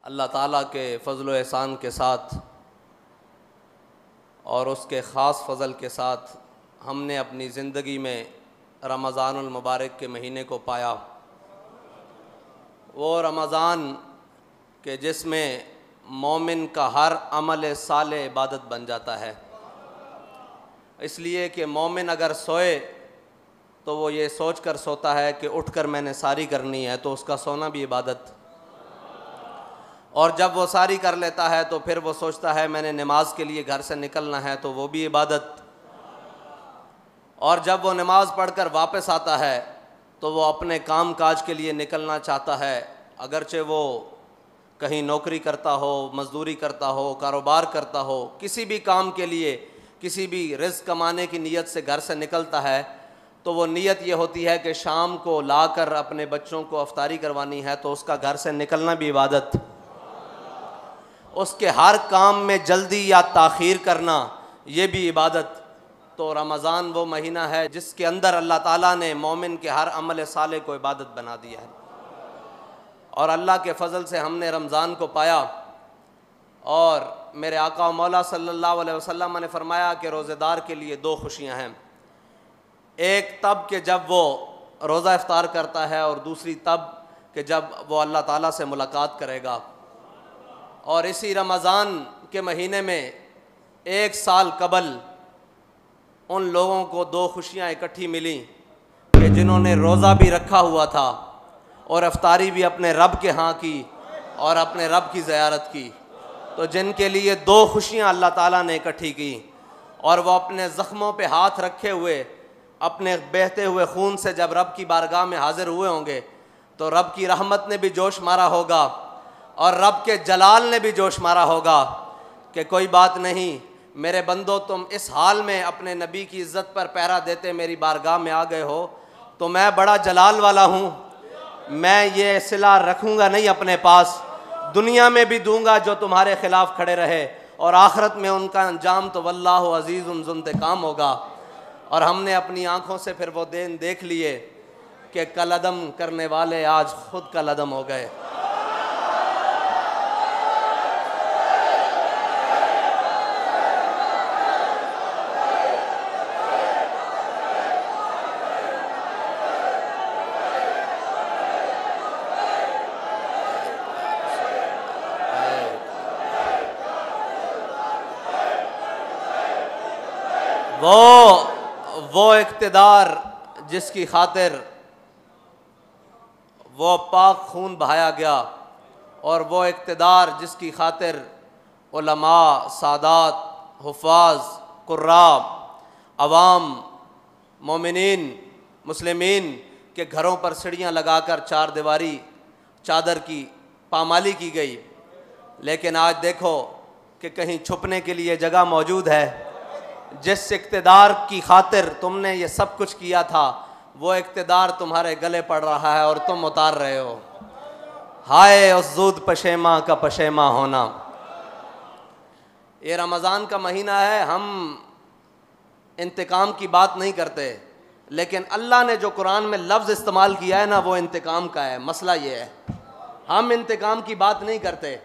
अल्लाह ताला के फ़ज़ल व एहसान के साथ और उसके ख़ास फ़ज़ल के साथ हमने अपनी ज़िंदगी में रमज़ानुल मुबारक के महीने को पाया। वो रमज़ान के जिसमें मोमिन का हर अमल साले इबादत बन जाता है, इसलिए कि मोमिन अगर सोए तो वो ये सोच कर सोता है कि उठकर मैंने सारी करनी है, तो उसका सोना भी इबादत। और जब वो सारी कर लेता है तो फिर वो सोचता है मैंने नमाज के लिए घर से निकलना है, तो वो भी इबादत। और जब वो नमाज पढ़कर वापस आता है तो वो अपने काम काज के लिए निकलना चाहता है, अगरचे वो कहीं नौकरी करता हो, मज़दूरी करता हो, कारोबार करता हो, किसी भी काम के लिए, किसी भी रिज़्क़ कमाने की नीयत से घर से निकलता है, तो वो नीयत ये होती है कि शाम को लाकर अपने बच्चों को अफ्तारी करवानी है, तो उसका घर से निकलना भी इबादत। उसके हर काम में जल्दी या ताख़ीर करना ये भी इबादत। तो रमज़ान वो महीना है जिसके अंदर अल्लाह ताला ने मोमिन के हर अमल साले को इबादत बना दिया है। और अल्लाह के फ़ज़ल से हमने रमज़ान को पाया। और मेरे आका मौला सल्लल्लाहु अलैहि वसल्लम ने फरमाया कि रोज़ेदार के लिए दो खुशियाँ हैं, एक तब कि जब वो रोज़ा इफ्तार करता है, और दूसरी तब कि जब वो अल्लाह ताला से मुलाकात करेगा। और इसी रमज़ान के महीने में एक साल कबल उन लोगों को दो खुशियाँ इकट्ठी मिली कि जिन्होंने रोज़ा भी रखा हुआ था और इफ्तारी भी अपने रब के यहाँ की और अपने रब की ज़ियारत की। तो जिनके लिए दो खुशियाँ अल्लाह ताला ने इकट्ठी की, और वो अपने ज़ख्मों पे हाथ रखे हुए अपने बहते हुए खून से जब रब की बारगाह में हाज़िर हुए होंगे, तो रब की रहमत ने भी जोश मारा होगा और रब के जलाल ने भी जोश मारा होगा कि कोई बात नहीं मेरे बंदो, तुम इस हाल में अपने नबी की इज़्ज़त पर पहरा देते मेरी बारगाह में आ गए हो, तो मैं बड़ा जलाल वाला हूँ, मैं ये सिला रखूँगा नहीं अपने पास, दुनिया में भी दूंगा जो तुम्हारे ख़िलाफ़ खड़े रहे, और आखिरत में उनका अंजाम तो वल्लाहु अज़ीज़ुन ज़ुंतिक़ाम होगा। और हमने अपनी आँखों से फिर वो दिन देख लिए कि कलदम करने वाले आज खुद कलदम हो गए। वो इक़्तिदार जिसकी खातिर वो पाक खून बहाया गया, और वो इक़्तिदार जिसकी खातिर उलमा, सादात, हुफ़ाज़, कुर्रा, अवाम, मोमिनीन, मुस्लिमीन के घरों पर सीढ़ियाँ लगाकर चार दीवारी चादर की पामाली की गई। लेकिन आज देखो कि कहीं छुपने के लिए जगह मौजूद है। जिस इक़्तिदार की खातिर तुमने ये सब कुछ किया था, वो इक़्तिदार तुम्हारे गले पड़ रहा है और तुम उतार रहे हो। हाय उस ज़ूद पशेमा का पशेमा होना। ये रमज़ान का महीना है, हम इंतकाम की बात नहीं करते, लेकिन अल्लाह ने जो कुरान में लफ्ज़ इस्तेमाल किया है ना, वो इंतकाम का है। मसला ये है, हम इंतकाम की बात नहीं करते।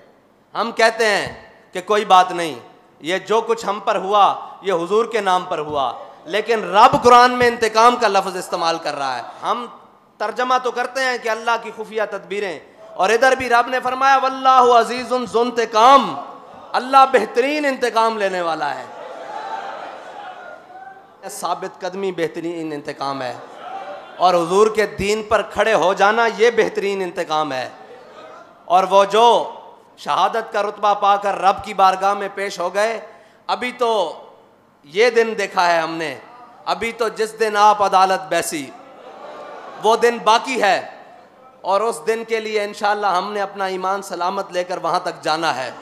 हम कहते हैं कि कोई बात नहीं, ये जो कुछ हम पर हुआ ये हुजूर के नाम पर हुआ, लेकिन रब कुरान में इंतकाम का लफ्ज़ इस्तेमाल कर रहा है। हम तर्जमा तो करते हैं कि अल्लाह की खुफिया तदबीरें, और इधर भी रब ने फरमाया वल्लाहु अज़ीज़ुन ज़ुंतिक़ाम, अल्लाह बेहतरीन इंतकाम लेने वाला है। साबित कदमी बेहतरीन इंतकाम है, और हुजूर के दीन पर खड़े हो जाना ये बेहतरीन इंतकाम है। और वो जो शहादत का रुतबा पाकर रब की बारगाह में पेश हो गए, अभी तो ये दिन देखा है हमने, अभी तो जिस दिन आप अदालत बैसी वो दिन बाकी है, और उस दिन के लिए इंशाअल्लाह हमने अपना ईमान सलामत लेकर वहाँ तक जाना है।